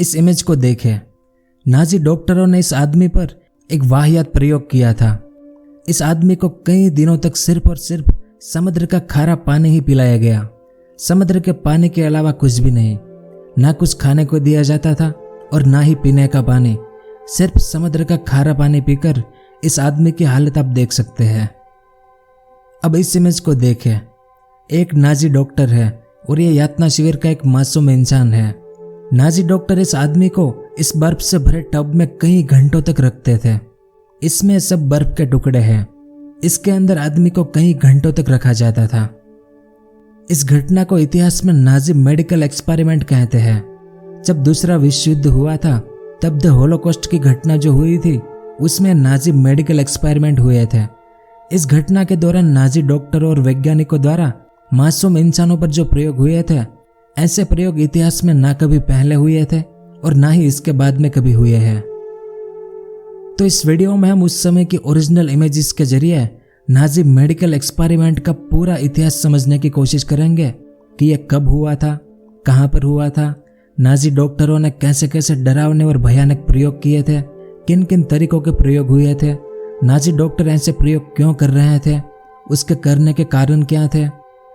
इस इमेज को देखें। नाजी डॉक्टरों ने इस आदमी पर एक वाहियात प्रयोग किया था। इस आदमी को कई दिनों तक सिर्फ और सिर्फ समुद्र का खारा पानी ही पिलाया गया। समुद्र के पानी के अलावा कुछ भी नहीं। ना कुछ खाने को दिया जाता था और ना ही पीने का पानी। सिर्फ समुद्र का खारा पानी पीकर इस आदमी की हालत आप देख सकते हैं। अब इस इमेज को देखें। एक नाजी डॉक्टर है और ये यातना शिविर का एक मासूम इंसान है। नाजी डॉक्टर इस आदमी को इस बर्फ से भरे टब में कई घंटों तक रखते थे। इसमें सब बर्फ के टुकड़े हैं। इसके अंदर आदमी को कई घंटों तक रखा जाता था। इस घटना को इतिहास में नाजी मेडिकल एक्सपेरिमेंट कहते हैं। जब दूसरा विश्व युद्ध हुआ था तब द होलोकॉस्ट की घटना जो हुई थी उसमें नाजी मेडिकल एक्सपेरिमेंट हुए थे। इस घटना के दौरान नाजी डॉक्टरों और वैज्ञानिकों द्वारा मासूम इंसानों पर जो प्रयोग हुए थे, ऐसे प्रयोग इतिहास में ना कभी पहले हुए थे और ना ही इसके बाद में कभी हुए हैं। तो इस वीडियो में हम उस समय की ओरिजिनल इमेजेस के जरिए नाजी मेडिकल एक्सपेरिमेंट का पूरा इतिहास समझने की कोशिश करेंगे कि यह कब हुआ था, कहां पर हुआ था, नाजी डॉक्टरों ने कैसे कैसे डरावने और भयानक प्रयोग किए थे, किन किन तरीकों के प्रयोग हुए थे, नाजी डॉक्टर ऐसे प्रयोग क्यों कर रहे थे, उसके करने के कारण क्या थे,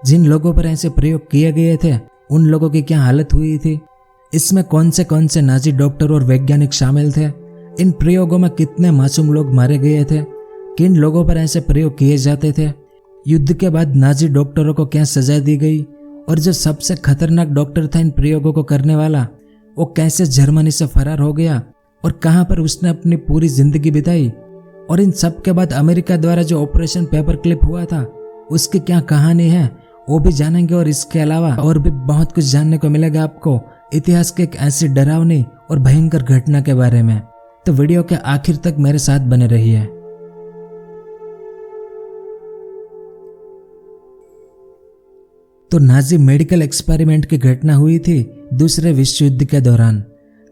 जिन लोगों पर ऐसे प्रयोग किए गए थे उन लोगों की क्या हालत हुई थी, इसमें कौन से नाजी डॉक्टर और वैज्ञानिक शामिल थे, इन प्रयोगों में कितने मासूम लोग मारे गए थे, किन लोगों पर ऐसे प्रयोग किए जाते थे, युद्ध के बाद नाजी डॉक्टरों को क्या सजा दी गई, और जो सबसे खतरनाक डॉक्टर था इन प्रयोगों को करने वाला, वो कैसे जर्मनी से फरार हो गया और कहां पर उसने अपनी पूरी जिंदगी बिताई, और इन सब के बाद अमेरिका द्वारा जो ऑपरेशन पेपर क्लिप हुआ था उसकी क्या कहानी है वो भी जानेंगे। और इसके अलावा और भी बहुत कुछ जानने को मिलेगा आपको इतिहास के एक ऐसी डरावनी और भयंकर घटना के बारे में। तो वीडियो के आखिर तक मेरे साथ बने रहिए। तो नाजी मेडिकल एक्सपेरिमेंट की घटना हुई थी दूसरे विश्व युद्ध के दौरान।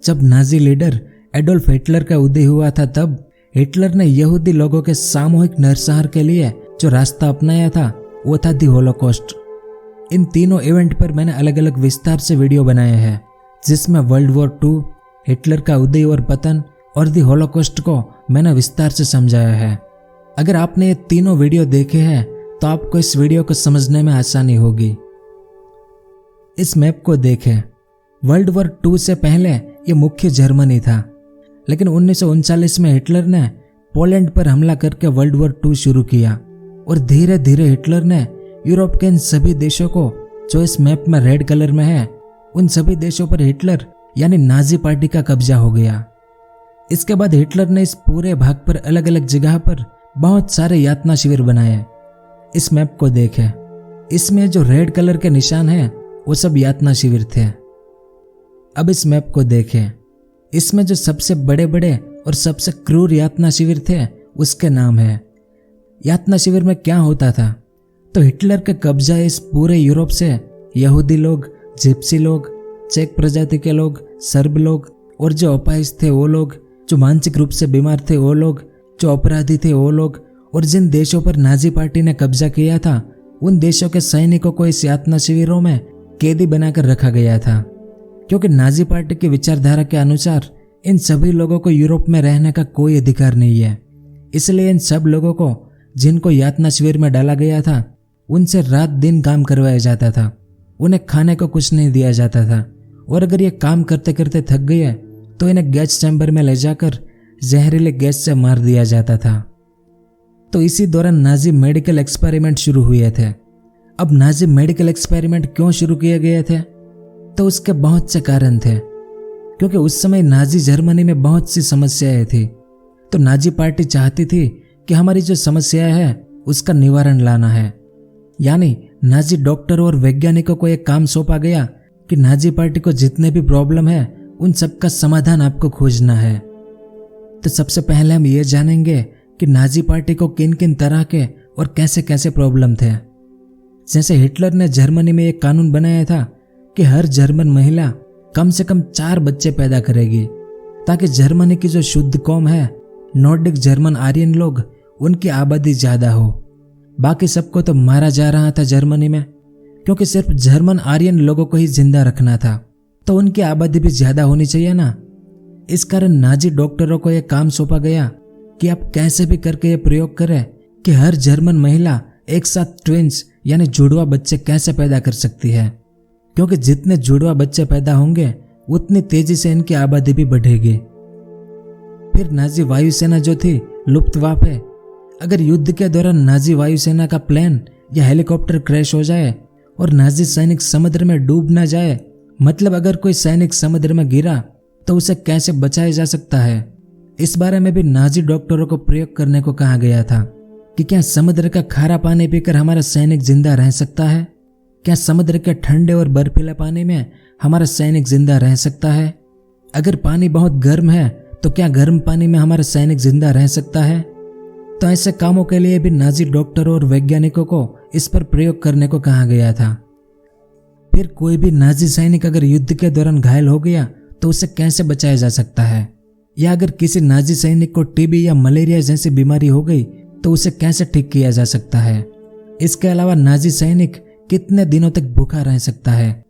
जब नाजी लीडर एडोल्फ हिटलर का उदय हुआ था तब हिटलर ने यहूदी लोगों के सामूहिक नरसंहार के लिए जो रास्ता अपनाया था वो था दी होलोकॉस्ट। इन तीनों इवेंट पर मैंने अलग अलग विस्तार से वीडियो बनाए हैं, जिसमें वर्ल्ड वॉर 2, हिटलर का उदय और पतन और दी होलोकॉस्ट को मैंने विस्तार से समझाया है। अगर आपने ये तीनों वीडियो देखे हैं तो आपको इस वीडियो को समझने में आसानी होगी। इस मैप को देखें। वर्ल्ड वॉर 2 से पहले ये मुख्य जर्मनी था, लेकिन 1939 में हिटलर ने पोलैंड पर हमला करके वर्ल्ड वॉर 2 शुरू किया और धीरे धीरे हिटलर ने यूरोप के इन सभी देशों को जो इस मैप में रेड कलर में है, उन सभी देशों पर हिटलर यानी नाजी पार्टी का कब्जा हो गया। इसके बाद हिटलर ने इस पूरे भाग पर अलग अलग जगह पर बहुत सारे यातना शिविर बनाए। इस मैप को देखें। इसमें जो रेड कलर के निशान हैं वो सब यातना शिविर थे। अब इस मैप को देखें। इसमें जो सबसे बड़े बड़े और सबसे क्रूर यातना शिविर थे उसके नाम है। यातना शिविर में क्या होता था, तो हिटलर का कब्जा इस पूरे यूरोप से यहूदी लोग, जिप्सी लोग, चेक प्रजाति के लोग, सर्ब लोग और जो अपाहिज थे वो लोग, जो मानसिक रूप से बीमार थे वो लोग, जो अपराधी थे वो लोग, और जिन देशों पर नाजी पार्टी ने कब्जा किया था उन देशों के सैनिकों को इस यातना शिविरों में कैदी बनाकर रखा गया था, क्योंकि नाजी पार्टी की विचारधारा के अनुसार इन सभी लोगों को यूरोप में रहने का कोई अधिकार नहीं है। इसलिए इन सब लोगों को जिनको यातना शिविर में डाला गया था उनसे रात दिन काम करवाया जाता था। उन्हें खाने को कुछ नहीं दिया जाता था, और अगर ये काम करते करते थक गए तो इन्हें गैस चैम्बर में ले जाकर जहरीले गैस से मार दिया जाता था। तो इसी दौरान नाजी मेडिकल एक्सपेरिमेंट शुरू हुए थे। अब नाजी मेडिकल एक्सपेरिमेंट क्यों शुरू किए गए थे, तो उसके बहुत से कारण थे, क्योंकि उस समय नाजी जर्मनी में बहुत सी समस्याएं थी। तो नाजी पार्टी चाहती थी कि हमारी जो समस्या है उसका निवारण लाना है। यानी नाजी डॉक्टरों और वैज्ञानिकों को एक काम सौंपा गया कि नाजी पार्टी को जितने भी प्रॉब्लम है उन सब का समाधान आपको खोजना है। तो सबसे पहले हम ये जानेंगे कि नाजी पार्टी को किन किन तरह के और कैसे कैसे प्रॉब्लम थे। जैसे हिटलर ने जर्मनी में एक कानून बनाया था कि हर जर्मन महिला कम से कम 4 बच्चे पैदा करेगी, ताकि जर्मनी की जो शुद्ध कौम है, नॉर्डिक जर्मन आर्यन लोग, उनकी आबादी ज्यादा हो। बाकी सबको तो मारा जा रहा था जर्मनी में, क्योंकि सिर्फ जर्मन आर्यन लोगों को ही जिंदा रखना था। तो उनकी आबादी भी ज्यादा होनी चाहिए ना। इस कारण नाजी डॉक्टरों को यह काम सौंपा गया कि आप कैसे भी करके यह प्रयोग करें कि हर जर्मन महिला एक साथ ट्विंस यानी जुड़वा बच्चे कैसे पैदा कर सकती है, क्योंकि जितने जुड़वा बच्चे पैदा होंगे उतनी तेजी से इनकी आबादी भी बढ़ेगी। फिर नाजी वायुसेना जो थी लुफ्तवाफे, अगर युद्ध के दौरान नाजी वायुसेना का प्लेन या हेलीकॉप्टर क्रैश हो जाए और नाजी सैनिक समुद्र में डूब न जाए, मतलब अगर कोई सैनिक समुद्र में गिरा तो उसे कैसे बचाया जा सकता है, इस बारे में भी नाजी डॉक्टरों को प्रयोग करने को कहा गया था कि क्या समुद्र का खारा पानी पीकर हमारा सैनिक जिंदा रह सकता है, क्या समुद्र के ठंडे और बर्फीले पानी में हमारा सैनिक जिंदा रह सकता है, अगर पानी बहुत गर्म है तो क्या गर्म पानी में हमारा सैनिक जिंदा रह सकता है। तो ऐसे कामों के लिए भी नाजी डॉक्टरों और वैज्ञानिकों को इस पर प्रयोग करने को कहा गया था। फिर कोई भी नाजी सैनिक अगर युद्ध के दौरान घायल हो गया तो उसे कैसे बचाया जा सकता है, या अगर किसी नाजी सैनिक को टीबी या मलेरिया जैसी बीमारी हो गई तो उसे कैसे ठीक किया जा सकता है। इसके अलावा नाजी सैनिक कितने दिनों तक भूखा रह सकता है,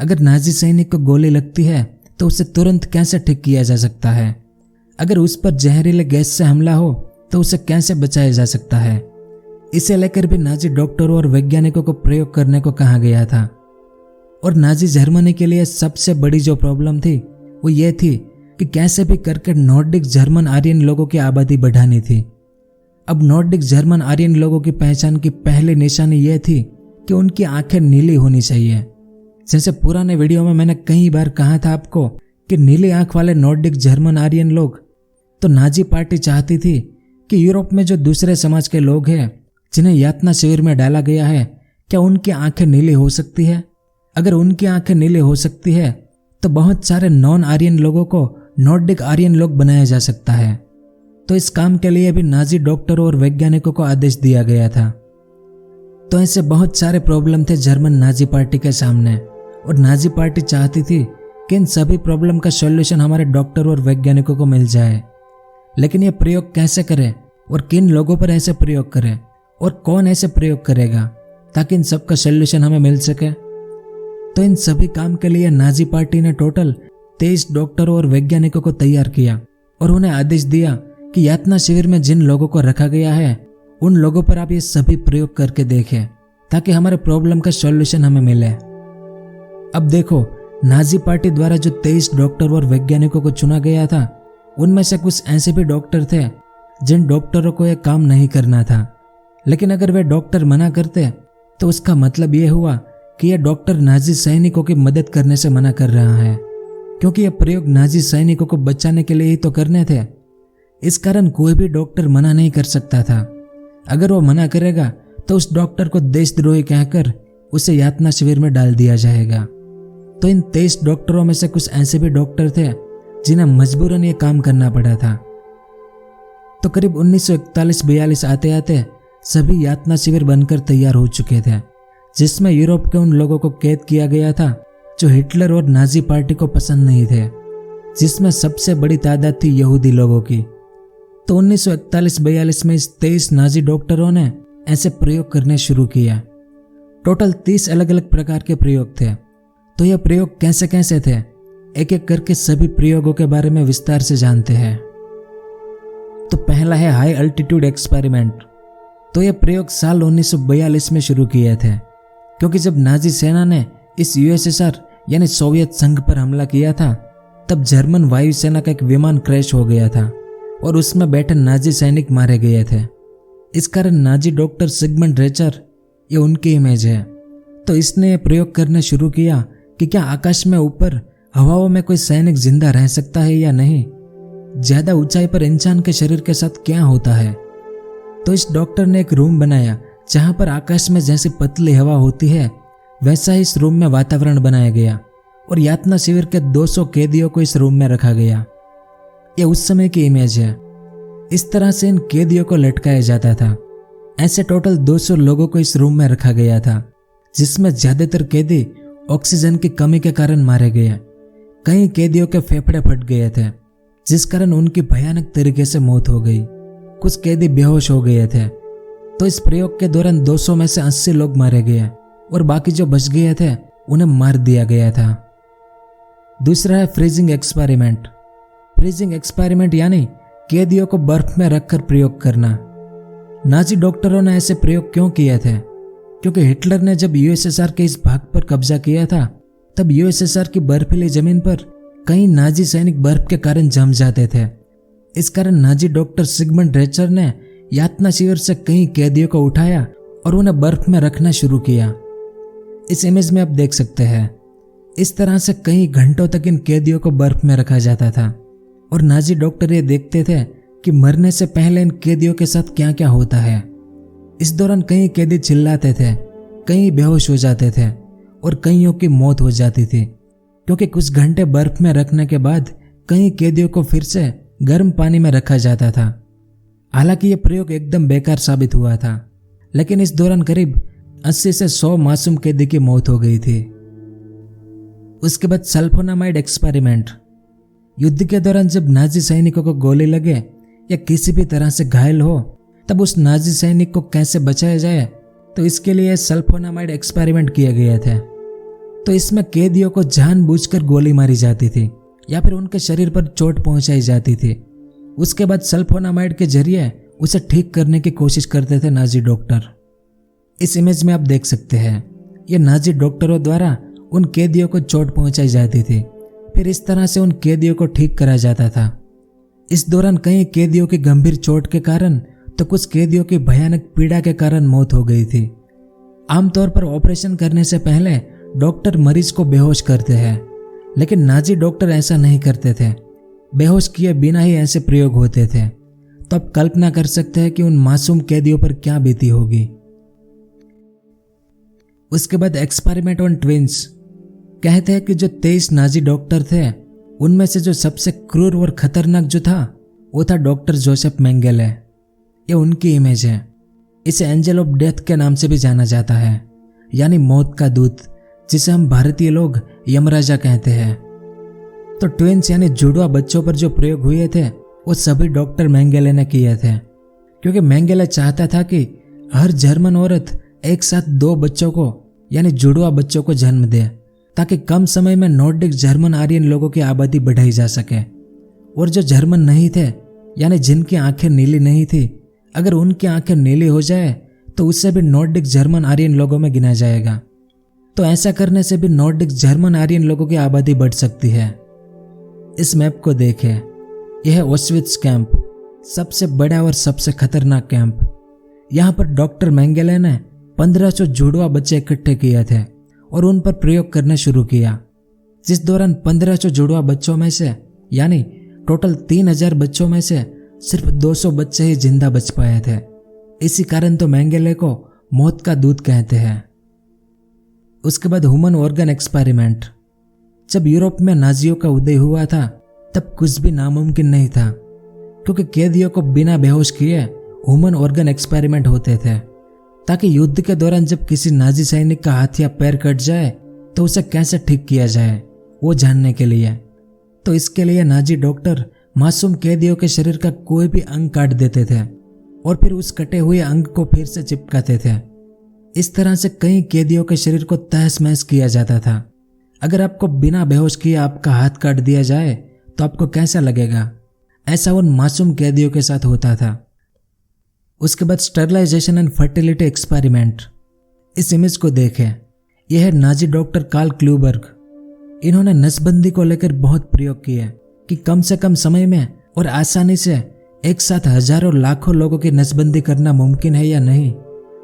अगर नाजी सैनिक को गोली लगती है तो उसे तुरंत कैसे ठीक किया जा सकता है, अगर उस पर जहरीले गैस से हमला हो तो उसे कैसे बचाया जा सकता है। इसे लेकर भी नाजी डॉक्टरों और वैज्ञानिकों को प्रयोग करने को कहा गया था। और नाजी जर्मनी के लिए सबसे बड़ी जो प्रॉब्लम थी वो ये थी कि कैसे भी करके नॉर्डिक जर्मन आर्यन लोगों की आबादी बढ़ानी थी। अब नॉर्डिक जर्मन आर्यन लोगों की पहचान की पहली निशानी यह थी कि उनकी आंखें नीली होनी चाहिए। जैसे पुराने वीडियो में मैंने कई बार कहा था आपको कि नीली आंख वाले नॉर्डिक जर्मन आर्यन लोग, तो नाजी पार्टी चाहती थी कि यूरोप में जो दूसरे समाज के लोग हैं जिन्हें यातना शिविर में डाला गया है, क्या उनकी आंखें नीली हो सकती है। अगर उनकी आंखें नीली हो सकती है तो बहुत सारे नॉन आर्यन लोगों को नॉर्डिक आर्यन लोग बनाया जा सकता है। तो इस काम के लिए भी नाजी डॉक्टरों और वैज्ञानिकों को आदेश दिया गया था। तो ऐसे बहुत सारे प्रॉब्लम थे जर्मन नाजी पार्टी के सामने, और नाजी पार्टी चाहती थी कि इन सभी प्रॉब्लम का सॉल्यूशन हमारे डॉक्टर और वैज्ञानिकों को मिल जाए। लेकिन ये प्रयोग कैसे करें और किन लोगों पर ऐसे प्रयोग करें और कौन ऐसे प्रयोग करेगा ताकि इन सब का सॉल्यूशन हमें मिल सके। तो इन सभी काम के लिए नाजी पार्टी ने टोटल 23 डॉक्टरों और वैज्ञानिकों को तैयार किया और उन्हें आदेश दिया कि यातना शिविर में जिन लोगों को रखा गया है उन लोगों पर आप ये सभी प्रयोग करके देखें ताकि हमारे प्रॉब्लम का सॉल्यूशन हमें मिले। अब देखो, नाजी पार्टी द्वारा जो 23 डॉक्टर और वैज्ञानिकों को चुना गया था उनमें से कुछ ऐसे भी डॉक्टर थे जिन डॉक्टरों को यह काम नहीं करना था, लेकिन अगर वे डॉक्टर मना करते तो उसका मतलब यह हुआ कि यह डॉक्टर नाजी सैनिकों की मदद करने से मना कर रहा है, क्योंकि यह प्रयोग नाजी सैनिकों को बचाने के लिए ही तो करने थे। इस कारण कोई भी डॉक्टर मना नहीं कर सकता था। अगर वो मना करेगा तो उस डॉक्टर को देशद्रोही कहकर उसे यातना शिविर में डाल दिया जाएगा। तो इन 23 डॉक्टरों में से कुछ ऐसे भी डॉक्टर थे जिन्हें मजबूरन ये काम करना पड़ा था। तो करीब 1941-42 आते आते सभी यातना शिविर बनकर तैयार हो चुके थे, जिसमें यूरोप के उन लोगों को कैद किया गया था जो हिटलर और नाजी पार्टी को पसंद नहीं थे, जिसमें सबसे बड़ी तादाद थी यहूदी लोगों की। तो 1941-42 में इस 23 नाजी डॉक्टरों ने ऐसे प्रयोग करने शुरू किया। टोटल 30 अलग अलग प्रकार के प्रयोग थे। तो यह प्रयोग कैसे कैसे थे, एक एक करके सभी प्रयोगों के बारे में विस्तार से जानते हैं। तो पहला है हाई अल्टीट्यूड एक्सपेरिमेंट। तो यह प्रयोग साल 1942 में शुरू किए थे, क्योंकि जब नाजी सेना ने इस यूएसएसआर यानी सोवियत संघ पर हमला किया था तब जर्मन वायुसेना का एक विमान क्रैश हो गया था और उसमें बैठे नाजी सैनिक मारे गए थे। इस कारण नाजी डॉक्टर सिगमंड रेचर, ये उनकी इमेज है, तो इसने ये प्रयोग करने शुरू किया कि क्या आकाश में ऊपर हवाओं में कोई सैनिक जिंदा रह सकता है या नहीं, ज्यादा ऊंचाई पर इंसान के शरीर के साथ क्या होता है। तो इस डॉक्टर ने एक रूम बनाया जहां पर आकाश में जैसी पतली हवा होती है वैसा ही इस रूम में वातावरण बनाया गया और यातना शिविर के 200 कैदियों को इस रूम में रखा गया। यह उस समय की इमेज है। इस तरह से इन कैदियों को लटकाया जाता था। ऐसे टोटल 200 लोगों को इस रूम में रखा गया था, जिसमें ज्यादातर कैदी ऑक्सीजन की कमी के कारण मारे गए। कई कैदियों के फेफड़े फट गए थे, जिस कारण उनकी भयानक तरीके से मौत हो गई। कुछ कैदी बेहोश हो गए थे। तो इस प्रयोग के दौरान 200 में से 80 लोग मारे गए और बाकी जो बच गए थे उन्हें मार दिया गया था। दूसरा है फ्रीजिंग एक्सपेरिमेंट। फ्रीजिंग एक्सपेरिमेंट यानी कैदियों को बर्फ में रखकर प्रयोग करना। नाजी डॉक्टरों ने ऐसे प्रयोग क्यों किए थे? क्योंकि हिटलर ने जब यूएसएसआर के इस भाग पर कब्जा किया था तब यूएसएसआर की बर्फीली जमीन पर कई नाजी सैनिक बर्फ के कारण जम जाते थे। इस कारण नाजी डॉक्टर सिगमंड रेचर ने यातना शिविर से कई कैदियों को उठाया और उन्हें बर्फ में रखना शुरू किया। इस इमेज में आप देख सकते हैं, इस तरह से कई घंटों तक इन कैदियों को बर्फ में रखा जाता था और नाजी डॉक्टर ये देखते थे कि मरने से पहले इन कैदियों के साथ क्या क्या होता है। इस दौरान कई कैदी चिल्लाते थे, कई बेहोश हो जाते थे और कईयों की मौत हो जाती थी, क्योंकि कुछ घंटे बर्फ में रखने के बाद कई कैदियों को फिर से गर्म पानी में रखा जाता था। हालांकि यह प्रयोग एकदम बेकार साबित हुआ था, लेकिन इस दौरान करीब 80 से 100 मासूम कैदी की मौत हो गई थी। उसके बाद सल्फोनामाइड एक्सपेरिमेंट। युद्ध के दौरान जब नाजी सैनिकों को गोली लगे या किसी भी तरह से घायल हो तब उस नाजी सैनिक को कैसे बचाया जाए, तो इसके लिए सल्फोनामाइड एक्सपेरिमेंट किए गए थे। तो इसमें कैदियों को जानबूझकर गोली मारी जाती थी या फिर उनके शरीर पर चोट पहुंचाई जाती थी। उसके बाद सल्फोनामाइड के जरिए उसे ठीक करने की कोशिश करते थे नाजी डॉक्टर। इस इमेज में आप देख सकते हैं, ये नाजी डॉक्टरों द्वारा उन कैदियों को चोट पहुंचाई जाती थी, फिर इस तरह से उन कैदियों को ठीक करा जाता था। इस दौरान कई कैदियों की गंभीर चोट के कारण तो कुछ कैदियों की भयानक पीड़ा के कारण मौत हो गई थी। आमतौर पर ऑपरेशन करने से पहले डॉक्टर मरीज को बेहोश करते हैं, लेकिन नाजी डॉक्टर ऐसा नहीं करते थे। बेहोश किए बिना ही ऐसे प्रयोग होते थे। तो आप कल्पना कर सकते हैं कि उन मासूम कैदियों पर क्या बीती होगी। उसके बाद एक्सपेरिमेंट ऑन ट्विंस। कहते हैं कि जो 23 नाजी डॉक्टर थे उनमें से जो सबसे क्रूर और खतरनाक जो था वो था डॉक्टर जोसेफ मेंगेले। ये उनकी इमेज है। इसे एंजल ऑफ डेथ के नाम से भी जाना जाता है, यानी मौत का दूत, जिसे हम भारतीय लोग यमराजा कहते हैं। तो ट्विंस यानी जुड़वा बच्चों पर जो प्रयोग हुए थे वो सभी डॉक्टर मेंगेले ने किए थे, क्योंकि मेंगेले चाहता था कि हर जर्मन औरत एक साथ 2 बच्चों को यानी जुड़वा बच्चों को जन्म दे, ताकि कम समय में नॉर्डिक जर्मन आर्यन लोगों की आबादी बढ़ाई जा सके। और जो जर्मन नहीं थे यानी जिनकी आंखें नीली नहीं थी, अगर उनकी आंखें नीली हो जाए तो उससे भी नॉर्डिक जर्मन आर्यन लोगों में गिना जाएगा। तो ऐसा करने से भी नॉर्डिक जर्मन आर्यन लोगों की आबादी बढ़ सकती है। इस मैप को देखें, यह है ऑस्विट्स कैंप, सबसे बड़ा और सबसे खतरनाक कैंप। यहाँ पर डॉक्टर मेंगेले ने 1500 जुड़वा बच्चे इकट्ठे किए थे और उन पर प्रयोग करना शुरू किया, जिस दौरान 1500 जुड़वा बच्चों में से यानी टोटल 3000 बच्चों में से सिर्फ 200 बच्चे ही जिंदा बच पाए थे। इसी कारण तो मेंगेले को मौत का दूत कहते हैं। उसके बाद ह्यूमन ऑर्गन एक्सपेरिमेंट। जब यूरोप में नाजियों का उदय हुआ था तब कुछ भी नामुमकिन नहीं था, क्योंकि कैदियों को बिना बेहोश किए ह्यूमन ऑर्गन एक्सपेरिमेंट होते थे, ताकि युद्ध के दौरान जब किसी नाजी सैनिक का हाथ या पैर कट जाए तो उसे कैसे ठीक किया जाए वो जानने के लिए। तो इसके लिए नाजी डॉक्टर मासूम कैदियों के शरीर का कोई भी अंग काट देते थे और फिर उस कटे हुए अंग को फिर से चिपकाते थे। इस तरह से कई कैदियों के शरीर को तहस महस किया जाता था। अगर आपको बिना बेहोश किए आपका हाथ काट दिया जाए तो आपको कैसा लगेगा? ऐसा उन मासूम कैदियों के साथ होता था। उसके बाद स्टरलाइजेशन एंड फर्टिलिटी एक्सपेरिमेंट। इस इमेज को देखें, यह है नाजी डॉक्टर कार्ल क्लूबर्ग। इन्होंने नसबंदी को लेकर बहुत प्रयोग किए कि कम से कम समय में और आसानी से एक साथ हजारों लाखों लोगों की नसबंदी करना मुमकिन है या नहीं,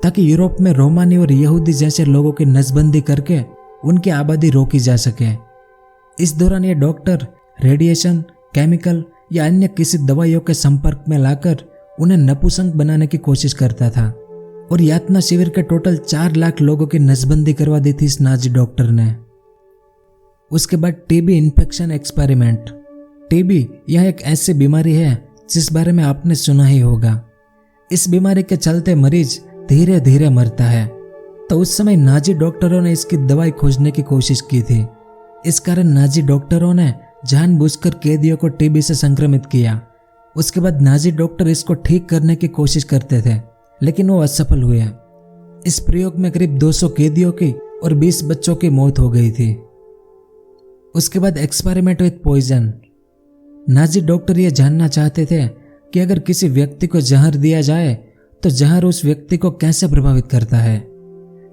ताकि यूरोप में रोमानी और यहूदी जैसे लोगों की नसबंदी करके उनकी आबादी रोकी जा सके। इस दौरान ये डॉक्टर रेडिएशन, केमिकल या अन्य किसी दवाइयों के संपर्क में लाकर उन्हें नपुंसक बनाने की कोशिश करता था और यातना शिविर के टोटल 4 लाख लोगों की नसबंदी करवा दी थी इस नाजी डॉक्टर ने। उसके बाद टीबी इन्फेक्शन एक्सपेरिमेंट। टीबी यह एक ऐसी बीमारी है जिस बारे में आपने सुना ही होगा। इस बीमारी के चलते मरीज धीरे धीरे मरता है। तो उस समय नाजी डॉक्टरों ने इसकी दवाई खोजने की कोशिश की थी। इस कारण नाजी डॉक्टरों ने जानबूझकर कैदियों को टीबी से संक्रमित किया। उसके बाद नाजी डॉक्टर इसको ठीक करने की कोशिश करते थे, लेकिन वो असफल हुए। इस प्रयोग में करीब 200 कैदियों की और 20 बच्चों की मौत हो गई थी। उसके बाद experiment with poison. Nazi doctor ये जानना चाहते थे कि अगर किसी व्यक्ति को जहर दिया जाए तो जहर उस व्यक्ति को कैसे प्रभावित करता है।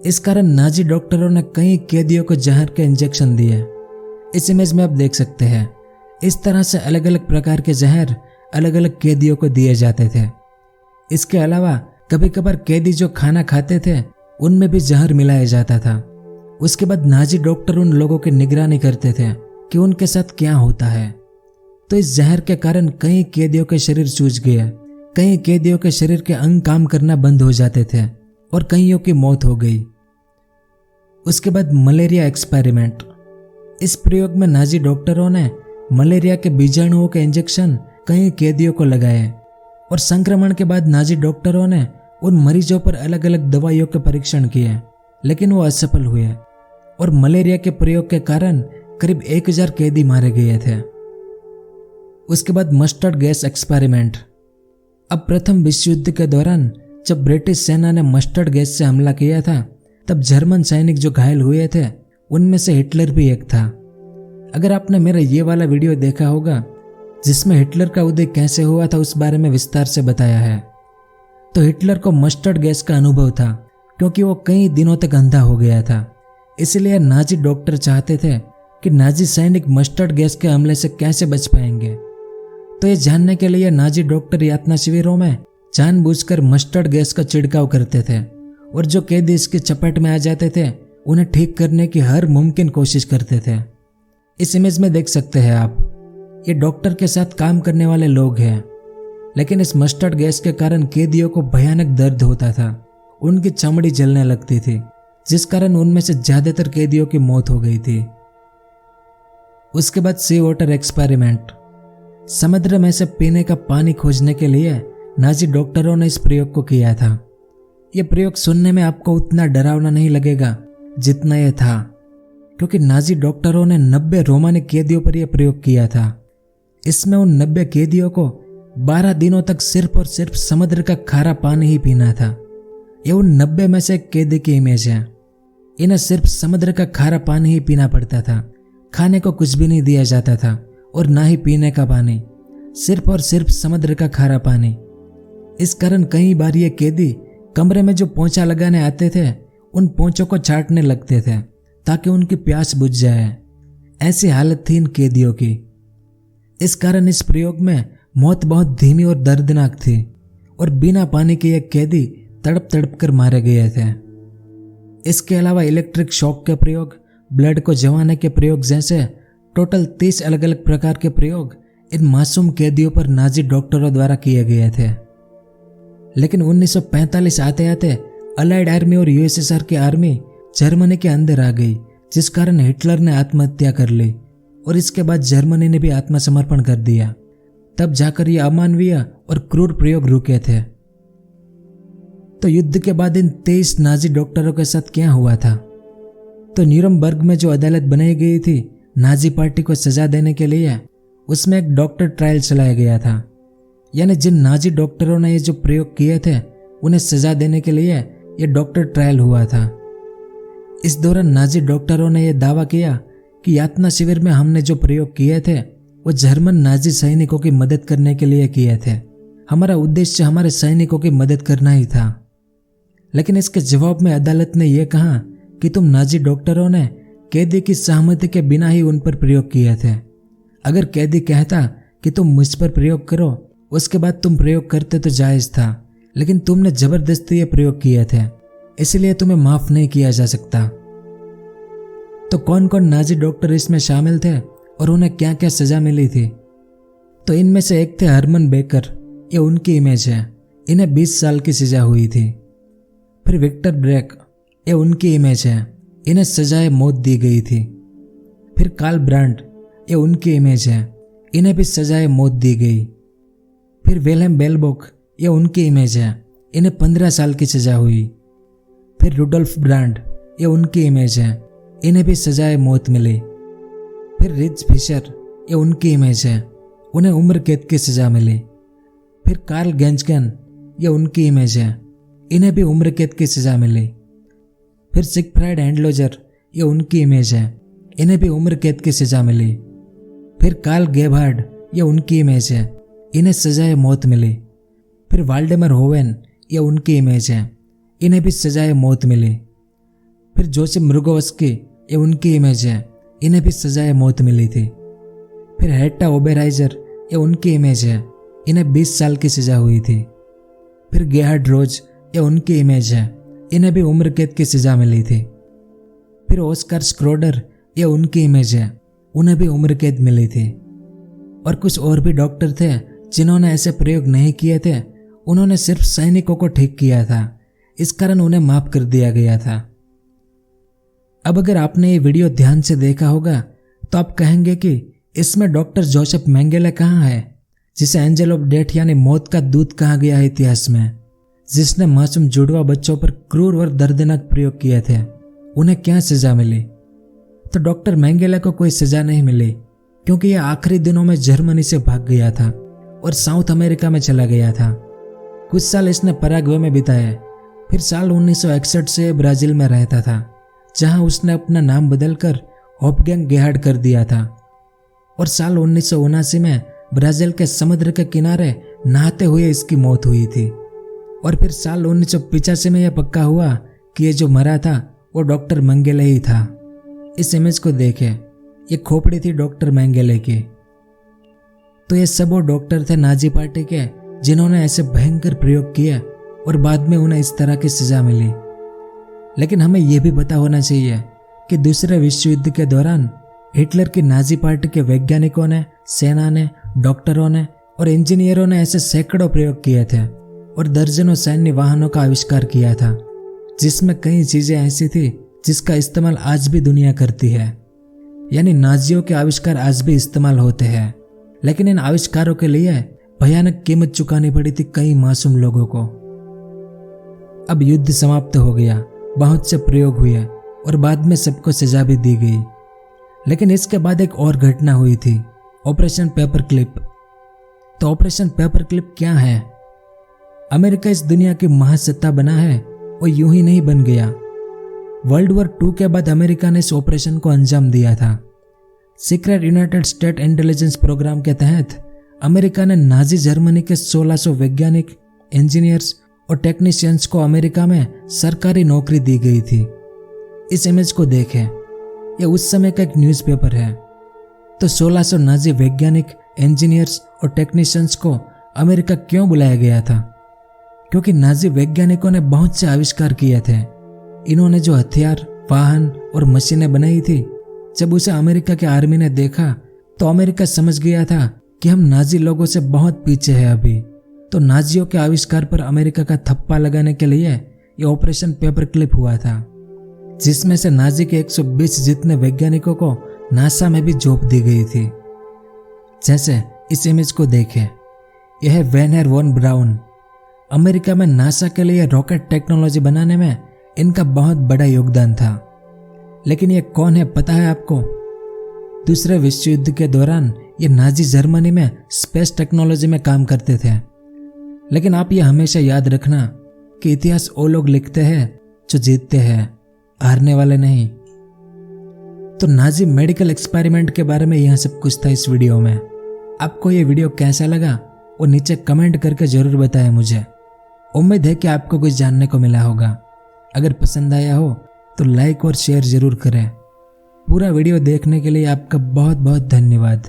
इस कारण नाजी डॉक्टरों ने कई कैदियों को जहर के इंजेक्शन दिए। इस इमेज में आप देख सकते हैं इस तरह से अलग अलग प्रकार के जहर अलग अलग कैदियों को दिए जाते थे। इसके अलावा कभी कभार कैदी जो खाना खाते थे उनमें भी जहर मिलाया जाता था। उसके बाद नाजी डॉक्टर उन लोगों की निगरानी करते थे कि उनके साथ क्या होता है। तो इस जहर के कारण कई कैदियों के शरीर सूज गए, कई कैदियों के शरीर के अंग काम करना बंद हो जाते थे और कईयों की मौत हो गई। उसके बाद मलेरिया एक्सपेरिमेंट। इस प्रयोग में नाजी डॉक्टरों ने मलेरिया के बीजाणुओं के इंजेक्शन कई कैदियों को लगाए और संक्रमण के बाद नाजी डॉक्टरों ने उन मरीजों पर अलग अलग दवाइयों के परीक्षण किए, लेकिन वो असफल हुए और मलेरिया के प्रयोग के कारण करीब 1000 कैदी मारे गए थे। उसके बाद मस्टर्ड गैस एक्सपेरिमेंट। अब प्रथम विश्व युद्ध के दौरान जब ब्रिटिश सेना ने मस्टर्ड गैस से हमला किया था तब जर्मन सैनिक जो घायल हुए थे उनमें से हिटलर भी एक था। अगर आपने मेरा ये वाला वीडियो देखा होगा जिसमें हिटलर का उदय कैसे हुआ था उस बारे में विस्तार से बताया है, तो हिटलर को मस्टर्ड गैस का अनुभव था क्योंकि वो कई दिनों तक अंधा हो गया था। इसलिए नाजी डॉक्टर चाहते थे कि नाजी सैनिक मस्टर्ड गैस के हमले से कैसे बच पाएंगे। तो ये जानने के लिए नाजी डॉक्टर यातना शिविरों में जानबूझकर मस्टर्ड गैस का छिड़काव करते थे और जो कैदी इसकी चपेट में आ जाते थे उन्हें ठीक करने की हर मुमकिन कोशिश करते थे। इस इमेज में देख सकते हैं आप, ये डॉक्टर के साथ काम करने वाले लोग हैं, लेकिन इस मस्टर्ड गैस के कारण कैदियों को भयानक दर्द होता था, उनकी चमड़ी जलने लगती थी, जिस कारण उनमें से ज्यादातर कैदियों की मौत हो गई थी। उसके बाद सी वाटर एक्सपेरिमेंट। समुद्र में से पीने का पानी खोजने के लिए नाजी डॉक्टरों ने इस प्रयोग को किया था। यह प्रयोग सुनने में आपको उतना डरावना नहीं लगेगा जितना यह था, क्योंकि नाजी डॉक्टरों ने 90 रोमानी कैदियों पर यह प्रयोग किया था। इसमें उन 90 कैदियों को 12 दिनों तक सिर्फ और सिर्फ समुद्र का खारा पानी ही पीना था। ये उन 90 में से एक कैदी की इमेज है। इन्हें सिर्फ समुद्र का खारा पानी ही पीना पड़ता था, खाने को कुछ भी नहीं दिया जाता था और ना ही पीने का पानी, सिर्फ और सिर्फ समुद्र का खारा पानी। इस कारण कई बार ये कैदी कमरे में जो पोंछा लगाने आते थे उन पोंछों को चाटने लगते थे ताकि उनकी प्यास बुझ जाए। ऐसी हालत थी इन कैदियों की। इस कारण इस प्रयोग में मौत बहुत धीमी और दर्दनाक थी और बिना पानी के ये कैदी तड़प तड़प कर मारे गए थे। इसके अलावा इलेक्ट्रिक शॉक के प्रयोग, ब्लड को जमाने के प्रयोग जैसे टोटल 30 अलग अलग प्रकार के प्रयोग इन मासूम कैदियों पर नाजी डॉक्टरों द्वारा किए गए थे। लेकिन 1945 आते आते अलाइड आर्मी और यूएसएसआर की आर्मी जर्मनी के अंदर आ गई, जिस कारण हिटलर ने आत्महत्या कर ली और इसके बाद जर्मनी ने भी आत्मसमर्पण कर दिया। तब जाकर ये अमानवीय और क्रूर प्रयोग रुके थे। तो युद्ध के बाद इन 23 नाजी डॉक्टरों के साथ क्या हुआ था? तो न्यूरमबर्ग में जो अदालत बनाई गई थी नाजी पार्टी को सजा देने के लिए, उसमें एक डॉक्टर ट्रायल चलाया गया था। यानी जिन नाजी डॉक्टरों ने ये जो प्रयोग किए थे उन्हें सजा देने के लिए ये डॉक्टर ट्रायल हुआ था। इस दौरान नाजी डॉक्टरों ने यह दावा किया कि यातना शिविर में हमने जो प्रयोग किए थे वो जर्मन नाजी सैनिकों की मदद करने के लिए किए थे। हमारा उद्देश्य हमारे सैनिकों की मदद करना ही था। लेकिन इसके जवाब में अदालत ने यह कहा कि तुम नाजी डॉक्टरों ने कैदी की सहमति के बिना ही उन पर प्रयोग किए थे। अगर कैदी कहता कि तुम मुझ पर प्रयोग करो, उसके बाद तुम प्रयोग करते तो जायज था, लेकिन तुमने जबरदस्ती ये प्रयोग किए थे, इसलिए तुम्हें माफ नहीं किया जा सकता। तो कौन कौन नाजी डॉक्टर इसमें शामिल थे और उन्हें क्या क्या सजा मिली थी? तो इनमें से एक थे हरमन बेकर, ये उनकी इमेज है, इन्हें 20 साल की सजा हुई थी। फिर विक्टर ब्रेक, ये उनकी इमेज है, इन्हें सजाए मौत दी गई थी। फिर कार्ल ब्रांड, ये उनकी इमेज है, इन्हें भी सजाए मौत दी गई। फिर विल्हेम बेलबोक, ये उनकी इमेज है, इन्हें 15 साल की सजा हुई। फिर रुडोल्फ ब्रांड, ये उनकी इमेज है, इन्हें भी सजाए मौत मिली। फिर रिच फिशर, ये उनकी इमेज है, उन्हें उम्र कैद की सजा मिली। फिर कार्ल गेंजगन, ये उनकी इमेज है, इन्हें भी उम्र कैद की सजा मिली। फिर सिगफ्राइड हैंडलोजर, ये उनकी इमेज है, इन्हें भी उम्र कैद की सजा मिली। फिर कार्ल गेबहार्ड, ये उनकी इमेज है, इन्हें सजाए मौत मिली। फिर वाल्डेमर होवेन, ये उनकी इमेज है, इन्हें भी सजाए मौत मिली। फिर जोसेफ मृगोवस्की, ये उनकी इमेज है, इन्हें भी सजाए मौत मिली थी। फिर हेट्टा ओबेराइजर, ये उनकी इमेज है, इन्हें 20 साल की सजा हुई थी। फिर गेहार्ड रोज, ये उनकी इमेज है, इन्हें भी उम्र कैद की सजा मिली थी। फिर ऑस्कर स्क्रोडर, ये उनकी इमेज है, उन्हें भी उम्र कैद मिली थी। और कुछ और भी डॉक्टर थे जिन्होंने ऐसे प्रयोग नहीं किए थे, उन्होंने सिर्फ सैनिकों को ठीक किया था, इस कारण उन्हें माफ कर दिया गया था। अब अगर आपने ये वीडियो ध्यान से देखा होगा तो आप कहेंगे कि इसमें डॉक्टर जोसेफ मेंगेले कहाँ है, जिसे एंजल ऑफ डेथ यानी मौत का दूत कहा गया है इतिहास में, जिसने मासूम जुड़वा बच्चों पर क्रूर और दर्दनाक प्रयोग किए थे, उन्हें क्या सजा मिली? तो डॉक्टर मेंगेले को कोई सजा नहीं मिली, क्योंकि यह आखिरी दिनों में जर्मनी से भाग गया था और साउथ अमेरिका में चला गया था। कुछ साल इसने पराग्वे में बिताए। फिर साल 1961 से ब्राजील में रहता था, जहां उसने अपना नाम बदलकर होपगैंग गेहार्ड कर दिया था। और साल 1979 में ब्राजील के समुद्र के किनारे नहाते हुए इसकी मौत हुई थी। और फिर साल 1985 में यह पक्का हुआ कि ये जो मरा था वो डॉक्टर मेंगेले ही था। इस इमेज को देखें, ये खोपड़ी थी डॉक्टर मेंगेले की। तो ये सब वो डॉक्टर थे नाजी पार्टी के जिन्होंने ऐसे भयंकर प्रयोग किए और बाद में उन्हें इस तरह की सजा मिली। लेकिन हमें यह भी पता होना चाहिए कि दूसरे विश्व युद्ध के दौरान हिटलर की नाजी पार्टी के वैज्ञानिकों ने, सेना ने, डॉक्टरों ने और इंजीनियरों ने ऐसे सैकड़ों प्रयोग किए थे और दर्जनों सैन्य वाहनों का आविष्कार किया था, जिसमें कई चीजें ऐसी थी जिसका इस्तेमाल आज भी दुनिया करती है। यानी नाजियों के आविष्कार आज भी इस्तेमाल होते हैं, लेकिन इन आविष्कारों के लिए भयानक कीमत चुकानी पड़ी थी कई मासूम लोगों को। अब युद्ध समाप्त हो गया, बहुत से प्रयोग हुए और बाद में सबको सजा भी दी गई। लेकिन इसके बाद एक और घटना हुई थी, ऑपरेशन पेपर क्लिप। तो ऑपरेशन पेपर क्लिप क्या है? अमेरिका इस दुनिया की महासत्ता बना है, वो यूं ही नहीं बन गया। वर्ल्ड वॉर 2 के बाद अमेरिका ने इस ऑपरेशन को अंजाम दिया था। Secret United state intelligence programme के तहत अमेरिका ने नाजी जर्मनी के 1600 वैज्ञानिक, इंजीनियर्स और टेक्नीशियंस को अमेरिका में सरकारी नौकरी दी गई थी। इस इमेज को देखें, यह उस समय का एक न्यूज़पेपर है। तो 1600 नाजी वैज्ञानिक, इंजीनियर्स और टेक्नीशियंस को अमेरिका क्यों बुलाया गया था? क्योंकि नाजी वैज्ञानिकों ने बहुत से आविष्कार किए थे। इन्होंने जो हथियार, वाहन और मशीनें बनाई थी, जब उसे अमेरिका के आर्मी ने देखा तो अमेरिका समझ गया था कि हम नाजी लोगों से बहुत पीछे हैं अभी। तो नाजियों के आविष्कार पर अमेरिका का थप्पा लगाने के लिए ये ऑपरेशन पेपर क्लिप हुआ था, जिसमें से नाजी के 120 जितने वैज्ञानिकों को नासा में भी जॉब दी गई थी। जैसे इस इमेज को देखें, यह है वेनर वॉन ब्राउन। अमेरिका में नासा के लिए रॉकेट टेक्नोलॉजी बनाने में इनका बहुत बड़ा योगदान था। लेकिन ये कौन है पता है आपको? दूसरे विश्व युद्ध के दौरान ये नाजी जर्मनी में स्पेस टेक्नोलॉजी में काम करते थे। लेकिन आप ये हमेशा याद रखना कि इतिहास वो लोग लिखते हैं जो जीतते हैं, हारने वाले नहीं। तो नाजी मेडिकल एक्सपेरिमेंट के बारे में यह सब कुछ था इस वीडियो में। आपको ये वीडियो कैसा लगा वो नीचे कमेंट करके जरूर बताएं मुझे। उम्मीद है कि आपको कुछ जानने को मिला होगा। अगर पसंद आया हो तो लाइक और शेयर जरूर करें। पूरा वीडियो देखने के लिए आपका बहुत बहुत धन्यवाद।